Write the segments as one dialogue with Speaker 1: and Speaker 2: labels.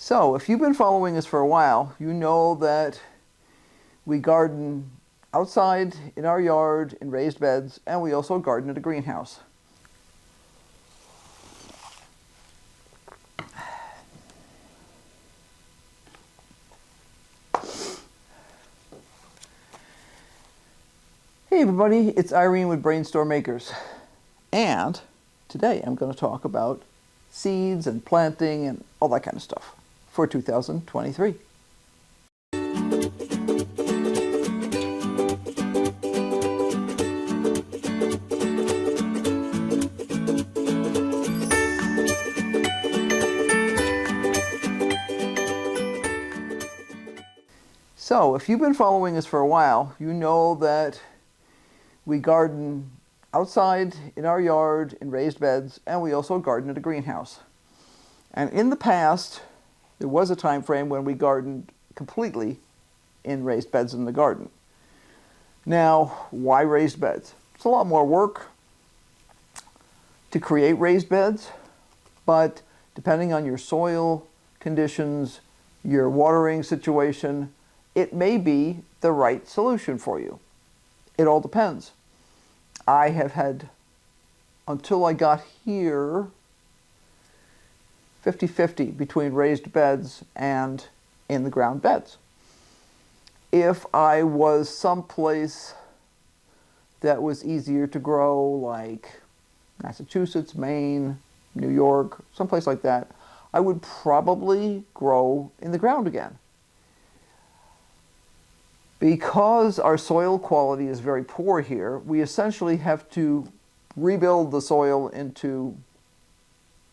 Speaker 1: So, if you've been following us for a while, you know that we garden outside in our yard in raised beds, and we also garden at a greenhouse. Hey everybody, it's Irene with BrainStormAcres, and today I'm going to talk about seeds and planting and all that kind of stuff for 2023. So, if you've been following us for a while, you know that we garden outside in our yard in raised beds, and we also garden at a greenhouse. And in the past, there was a time frame when we gardened completely in raised beds in the garden. Now, why raised beds? It's a lot more work to create raised beds, but depending on your soil conditions, your watering situation, it may be the right solution for you. It all depends. I have had, until I got here, 50-50 between raised beds and in the ground beds. If I was someplace that was easier to grow, like Massachusetts, Maine, New York, someplace like that, I would probably grow in the ground again. Because our soil quality is very poor here, we essentially have to rebuild the soil into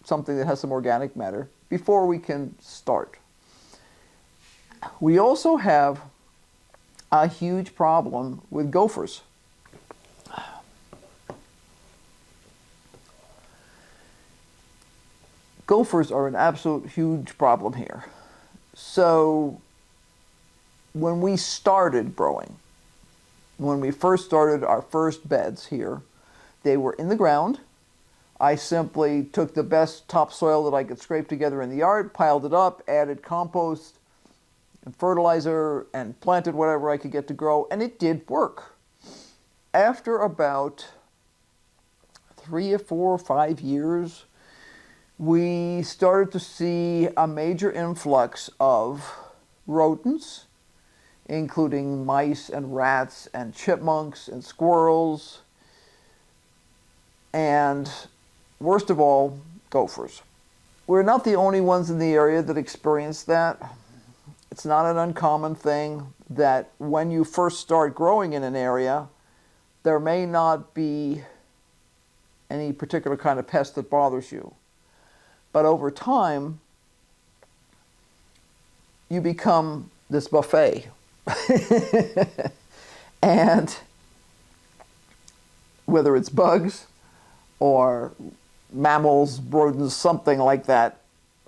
Speaker 1: something that has some organic matter before we can start. We also have a huge problem with gophers. Gophers are an absolute huge problem here. So when we started growing, when we first started our first beds here, they were in the ground. I simply took the best topsoil that I could scrape together in the yard, piled it up, added compost and fertilizer, and planted whatever I could get to grow, and it did work. After about 3 or 4 or 5 years, we started to see a major influx of rodents, including mice and rats and chipmunks and squirrels, and worst of all, gophers. We're not the only ones in the area that experience that. It's not an uncommon thing that when you first start growing in an area, there may not be any particular kind of pest that bothers you. But over time, you become this buffet. And whether it's bugs or mammals, rodents, something like that,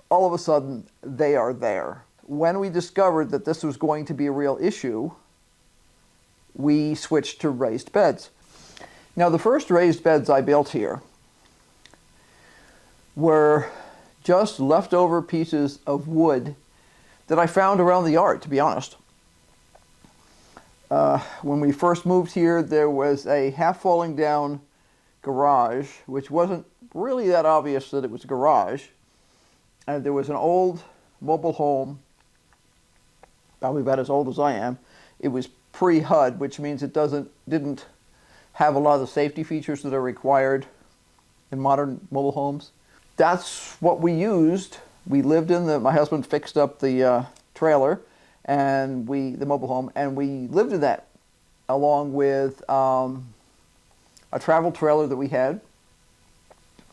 Speaker 1: all of a sudden they are there. When we discovered that this was going to be a real issue, we switched to raised beds. Now, the first raised beds I built here were just leftover pieces of wood that I found around the yard, to be honest. When we first moved here, there was a half falling down garage, which wasn't really that obvious that it was a garage. And there was an old mobile home, probably about as old as I am. It was pre-HUD, which means it didn't have a lot of the safety features that are required in modern mobile homes. That's what we used. We lived in my husband fixed up the trailer, and the mobile home, and we lived in that, along with a travel trailer that we had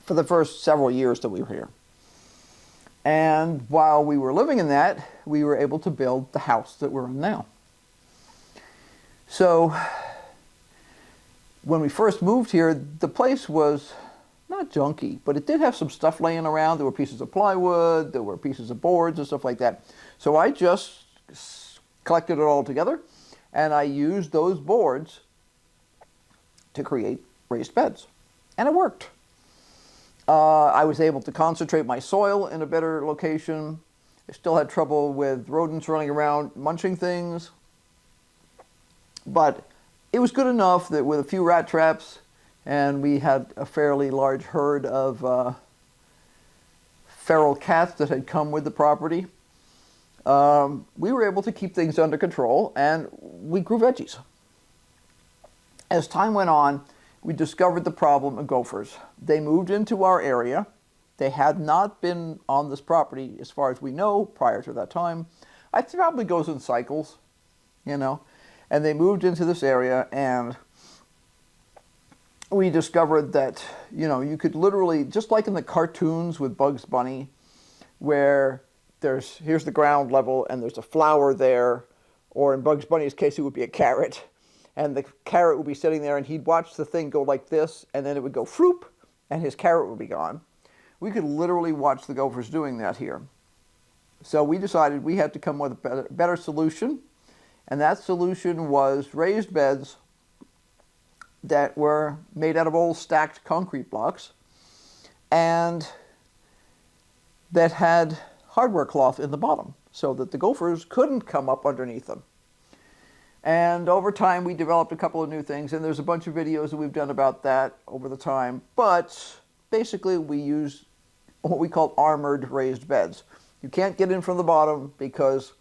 Speaker 1: for the first several years that we were here. And while we were living in that, we were able to build the house that we're in now. So when we first moved here, the place was not junky, but it did have some stuff laying around. There were pieces of plywood, there were pieces of boards and stuff like that. So I just collected it all together, and I used those boards to create raised beds, and it worked. I was able to concentrate my soil in a better location. They still had trouble with rodents running around munching things. But it was good enough that with a few rat traps, and we had a fairly large herd of feral cats that had come with the property, we were able to keep things under control, and we grew veggies. As time went on, we discovered the problem of gophers. They moved into our area. They had not been on this property, as far as we know, prior to that time. It probably goes in cycles, you know. And they moved into this area, and we discovered that, you know, you could literally, just like in the cartoons with Bugs Bunny, where here's the ground level and there's a flower there, or in Bugs Bunny's case, it would be a carrot. And the carrot would be sitting there, and he'd watch the thing go like this, and then it would go floop, and his carrot would be gone. We could literally watch the gophers doing that here. So we decided we had to come with a better solution, and that solution was raised beds that were made out of old stacked concrete blocks, and that had hardware cloth in the bottom, so that the gophers couldn't come up underneath them. And over time, we developed a couple of new things, and there's a bunch of videos that we've done about that over the time. But basically, we use what we call armored raised beds. You can't get in from the bottom because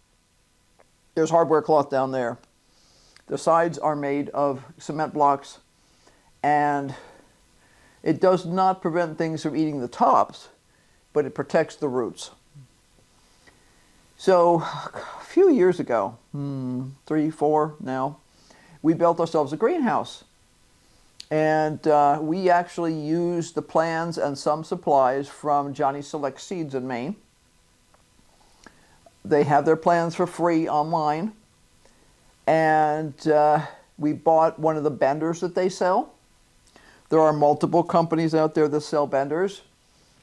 Speaker 1: there's hardware cloth down there. The sides are made of cement blocks, and it does not prevent things from eating the tops, but it protects the roots. So a few years ago, 3, 4 now, we built ourselves a greenhouse. And we actually used the plans and some supplies from Johnny Select Seeds in Maine. They have their plans for free online. And we bought one of the benders that they sell. There are multiple companies out there that sell benders.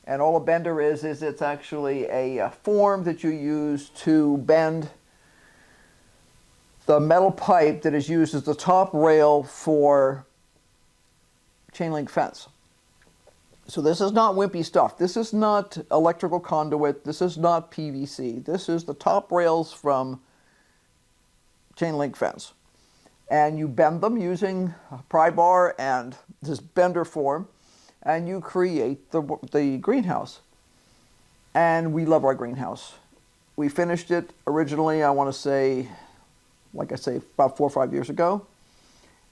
Speaker 1: And all a bender is it's actually a form that you use to bend the metal pipe that is used as the top rail for chain link fence. So this is not wimpy stuff. This is not electrical conduit. This is not PVC. This is the top rails from chain link fence. And you bend them using a pry bar and this bender form, and you create the greenhouse. And we love our greenhouse. We finished it originally, I want to say, like I say, about 4 or 5 years ago,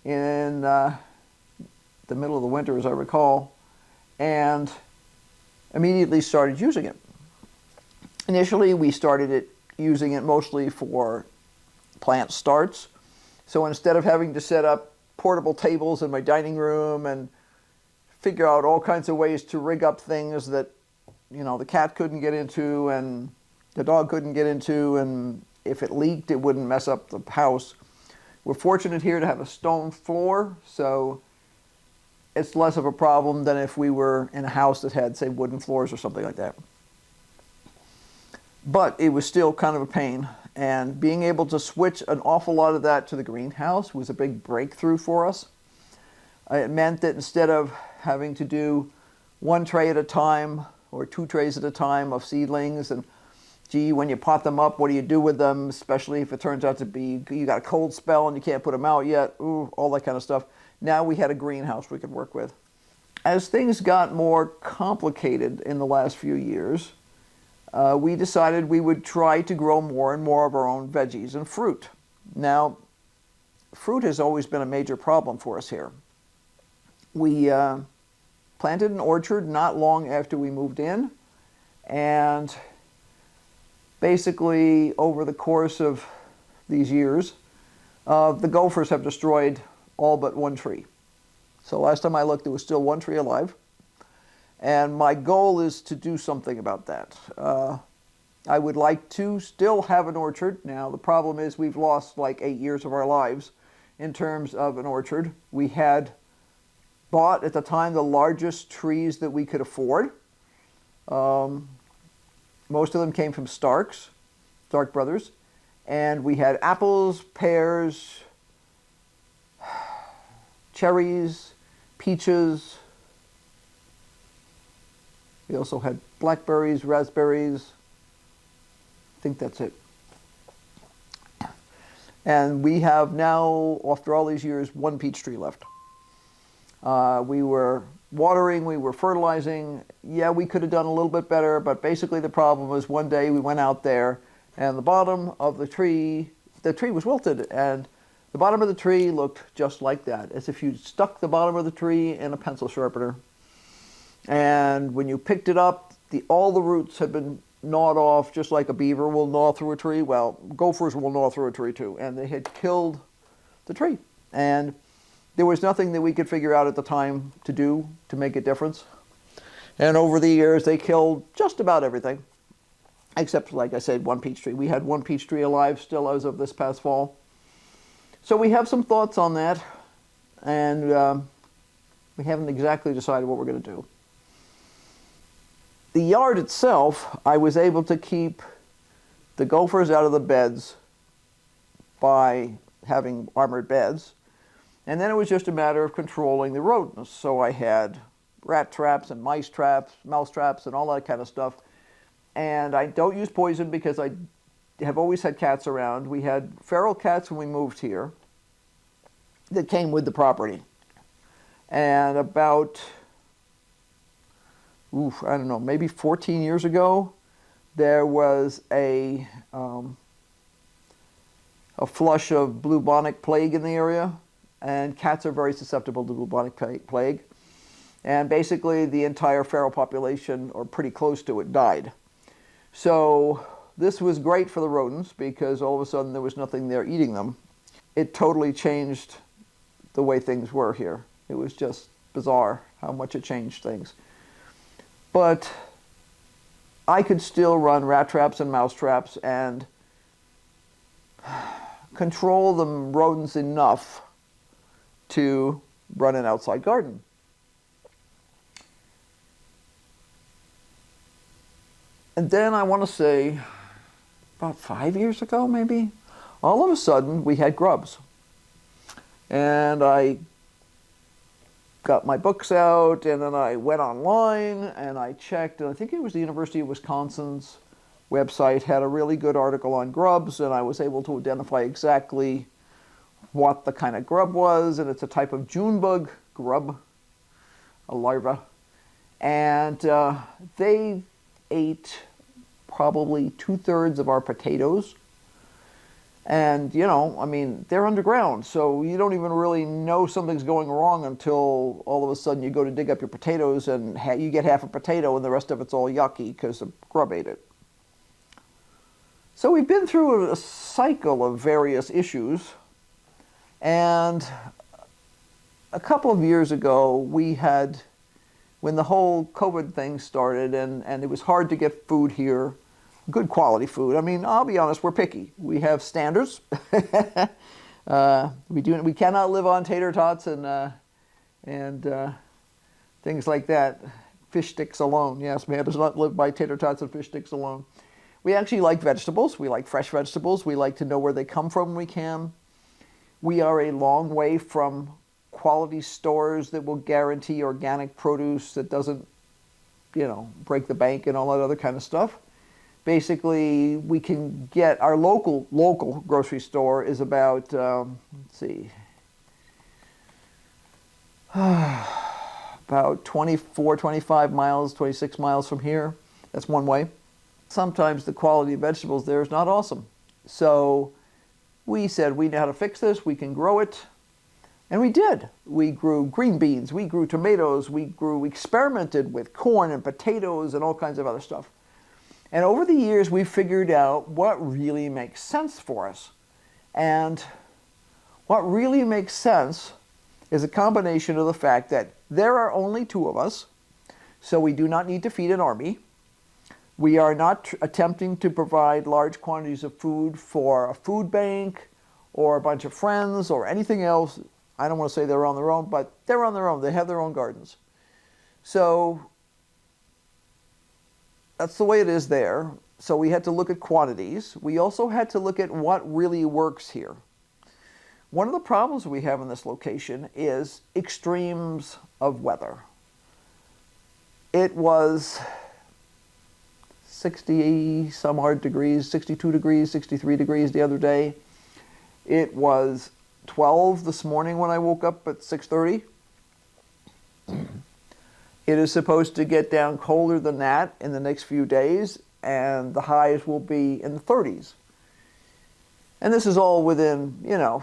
Speaker 1: in the middle of the winter, as I recall, and immediately started using it. Initially, we started using it mostly for plant starts. So instead of having to set up portable tables in my dining room and figure out all kinds of ways to rig up things that, you know, the cat couldn't get into and the dog couldn't get into, and if it leaked, it wouldn't mess up the house. We're fortunate here to have a stone floor, so it's less of a problem than if we were in a house that had, say, wooden floors or something like that. But it was still kind of a pain, and being able to switch an awful lot of that to the greenhouse was a big breakthrough for us. It meant that instead of having to do 1 tray at a time or 2 trays at a time of seedlings, and gee, when you pot them up, what do you do with them, especially if it turns out to be, you got a cold spell and you can't put them out yet, ooh, all that kind of stuff. Now we had a greenhouse we could work with. As things got more complicated in the last few years, we decided we would try to grow more and more of our own veggies and fruit. Now, fruit has always been a major problem for us here. We planted an orchard not long after we moved in, and basically over the course of these years, the gophers have destroyed all but 1 tree. So last time I looked, there was still 1 tree alive. And my goal is to do something about that. I would like to still have an orchard. Now, the problem is we've lost like 8 years of our lives in terms of an orchard. We had bought at the time the largest trees that we could afford. Most of them came from Stark Brothers. And we had apples, pears, cherries, peaches. We also had blackberries, raspberries, I think that's it. And we have now, after all these years, one peach tree left. We were watering, we were fertilizing. Yeah, we could have done a little bit better, but basically the problem was one day we went out there and the bottom of the tree was wilted, and the bottom of the tree looked just like that, as if you stuck the bottom of the tree in a pencil sharpener. And when you picked it up, all the roots had been gnawed off, just like a beaver will gnaw through a tree. Well, gophers will gnaw through a tree too, and they had killed the tree. And there was nothing that we could figure out at the time to do to make a difference. And over the years, they killed just about everything, except, like I said, one peach tree. We had one peach tree alive still as of this past fall. So we have some thoughts on that, and we haven't exactly decided what we're going to do. The yard itself, I was able to keep the gophers out of the beds by having armored beds. And then it was just a matter of controlling the rodents. So I had rat traps and mice traps, mouse traps, and all that kind of stuff. And I don't use poison because I have always had cats around. We had feral cats when we moved here that came with the property. And about, I don't know, maybe 14 years ago, there was a flush of bubonic plague in the area, and cats are very susceptible to bubonic plague. And basically the entire feral population, or pretty close to it, died. So this was great for the rodents because all of a sudden there was nothing there eating them. It totally changed the way things were here. It was just bizarre how much it changed things. But I could still run rat traps and mouse traps and control the rodents enough to run an outside garden. And then I want to say, about 5 years ago maybe, all of a sudden we had grubs. And I got my books out, and then I went online and I checked, and I think it was the University of Wisconsin's website had a really good article on grubs, and I was able to identify exactly what the kind of grub was, and it's a type of June bug grub, a larva, and they ate probably 2/3 of our potatoes. And, you know, I mean, they're underground, so you don't even really know something's going wrong until all of a sudden you go to dig up your potatoes and you get half a potato and the rest of it's all yucky because the grub ate it. So we've been through a cycle of various issues, and a couple of years ago we had, when the whole COVID thing started and it was hard to get food here, good quality food. I mean, I'll be honest, we're picky. We have standards. We cannot live on tater tots and things like that. Fish sticks alone. Yes, man does not live by tater tots and fish sticks alone. We actually like vegetables. We like fresh vegetables. We like to know where they come from when we can. We are a long way from quality stores that will guarantee organic produce that doesn't, you know, break the bank and all that other kind of stuff. Basically, we can get our local grocery store is about, let's see, about 24, 25 miles, 26 miles from here. That's one way. Sometimes the quality of vegetables there is not awesome. So we said, we know how to fix this, we can grow it. And we did. We grew green beans, we grew tomatoes, we experimented with corn and potatoes and all kinds of other stuff. And over the years, we figured out what really makes sense for us. And what really makes sense is a combination of the fact that there are only 2 of us, so we do not need to feed an army. We are not attempting to provide large quantities of food for a food bank or a bunch of friends or anything else. I don't want to say they're on their own, but they're on their own. They have their own gardens. So that's the way it is there. So we had to look at quantities. We also had to look at what really works here. One of the problems we have in this location is extremes of weather. It was 60 some odd degrees, 62 degrees, 63 degrees the other day. It was 12 this morning when I woke up at 6:30. It is supposed to get down colder than that in the next few days, and the highs will be in the 30s. And this is all within, a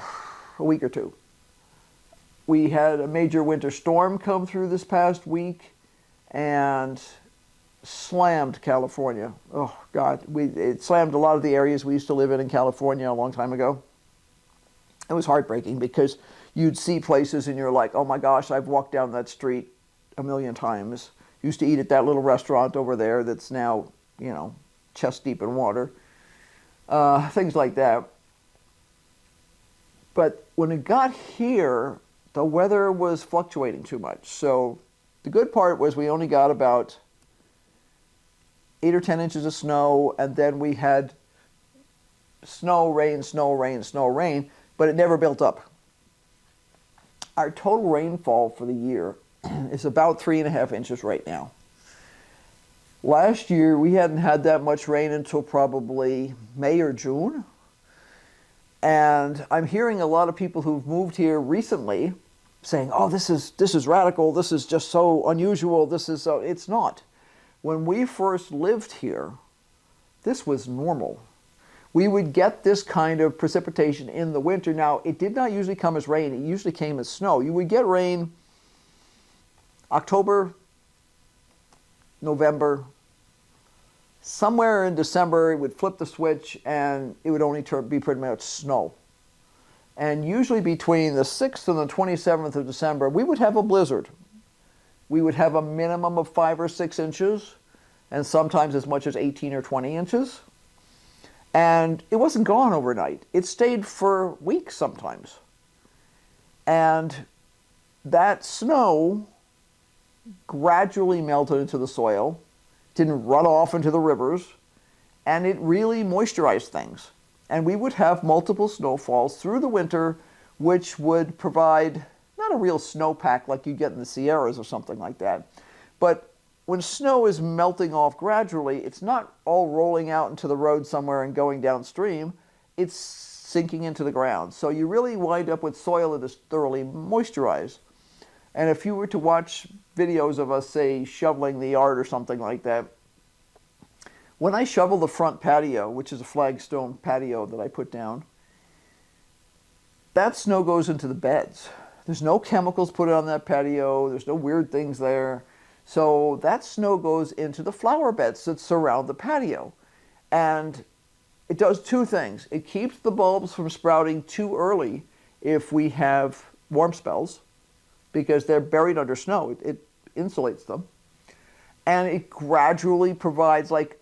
Speaker 1: week or two. We had a major winter storm come through this past week and slammed California. Oh, God. It slammed a lot of the areas we used to live in California a long time ago. It was heartbreaking because you'd see places and you're like, oh my gosh, I've walked down that street a million times. Used to eat at that little restaurant over there that's now, chest deep in water. Things like that. But when it got here, the weather was fluctuating too much. So the good part was we only got about 8 or 10 inches of snow, and then we had snow, rain, snow, rain, snow, rain, but it never built up. Our total rainfall for the year is about 3.5 inches right now. Last year, we hadn't had that much rain until probably May or June. And I'm hearing a lot of people who've moved here recently saying, oh, this is radical, this is just so unusual, it's not. When we first lived here, this was normal. We would get this kind of precipitation in the winter. Now, it did not usually come as rain, it usually came as snow. You would get rain October, November, somewhere in December it would flip the switch and it would only be pretty much snow. And usually between the 6th and the 27th of December, we would have a blizzard. We would have a minimum of 5 or 6 inches, and sometimes as much as 18 or 20 inches. And it wasn't gone overnight. It stayed for weeks sometimes. And that snow gradually melted into the soil, didn't run off into the rivers, and it really moisturized things. And we would have multiple snowfalls through the winter, which would provide not a real snowpack like you get in the Sierras or something like that, but when snow is melting off gradually, it's not all rolling out into the road somewhere and going downstream, it's sinking into the ground. So you really wind up with soil that is thoroughly moisturized. And if you were to watch videos of us, say, shoveling the yard or something like that, when I shovel the front patio, which is a flagstone patio that I put down, that snow goes into the beds. There's no chemicals put on that patio, there's no weird things there. So that snow goes into the flower beds that surround the patio. And it does two things. It keeps the bulbs from sprouting too early if we have warm spells, because they're buried under snow. It insulates them. And it gradually provides like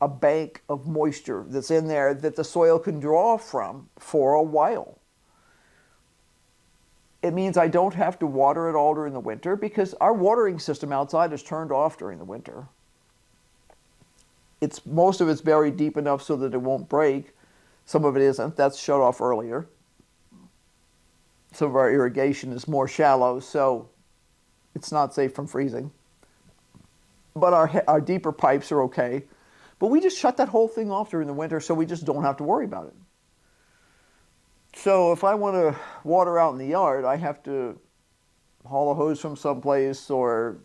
Speaker 1: a bank of moisture that's in there that the soil can draw from for a while. It means I don't have to water it all during the winter because our watering system outside is turned off during the winter. Most of it's buried deep enough so that it won't break. Some of it isn't. That's shut off earlier. Some of our irrigation is more shallow, so it's not safe from freezing. But our deeper pipes are okay. But we just shut that whole thing off during the winter so we just don't have to worry about it. So if I want to water out in the yard, I have to haul a hose from someplace or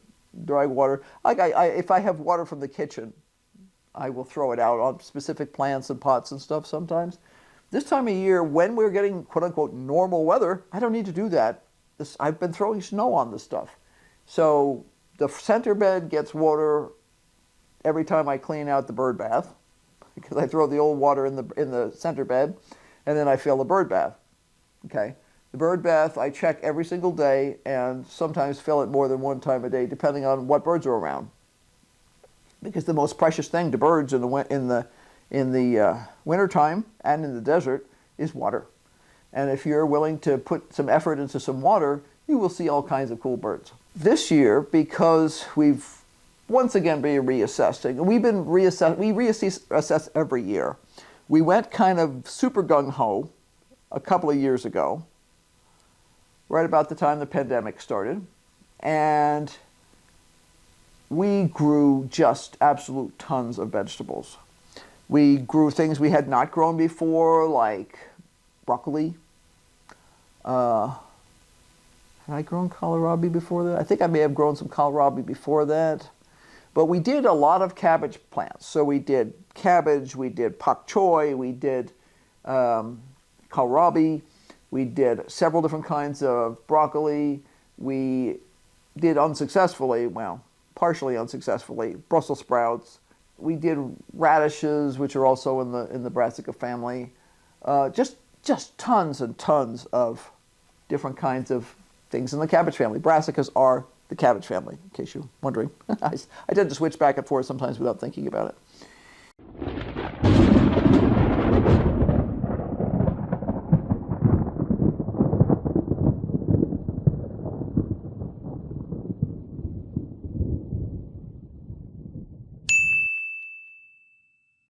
Speaker 1: drag water. If I have water from the kitchen, I will throw it out on specific plants and pots and stuff sometimes. This time of year, when we're getting quote-unquote normal weather, I don't need to do that. I've been throwing snow on this stuff. So the center bed gets water every time I clean out the bird bath, because I throw the old water in the center bed, and then I fill the bird bath. Okay, the bird bath I check every single day, and sometimes fill it more than one time a day, depending on what birds are around. Because the most precious thing to birds in the wintertime and in the desert is water. And if you're willing to put some effort into some water, you will see all kinds of cool birds. This year, because we've once again been reassessing, we reassess every year. We went kind of super gung-ho a couple of years ago, right about the time the pandemic started, and we grew just absolute tons of vegetables. We grew things we had not grown before, like broccoli. Had I grown kohlrabi before that? I think I may have grown some kohlrabi before that. But we did a lot of cabbage plants. So we did cabbage, we did pak choi, we did kohlrabi, we did several different kinds of broccoli. We did unsuccessfully, well, partially unsuccessfully, Brussels sprouts. We did radishes, which are also in the brassica family. Just tons and tons of different kinds of things in the cabbage family. Brassicas are the cabbage family, in case you're wondering. I tend to switch back and forth sometimes without thinking about it.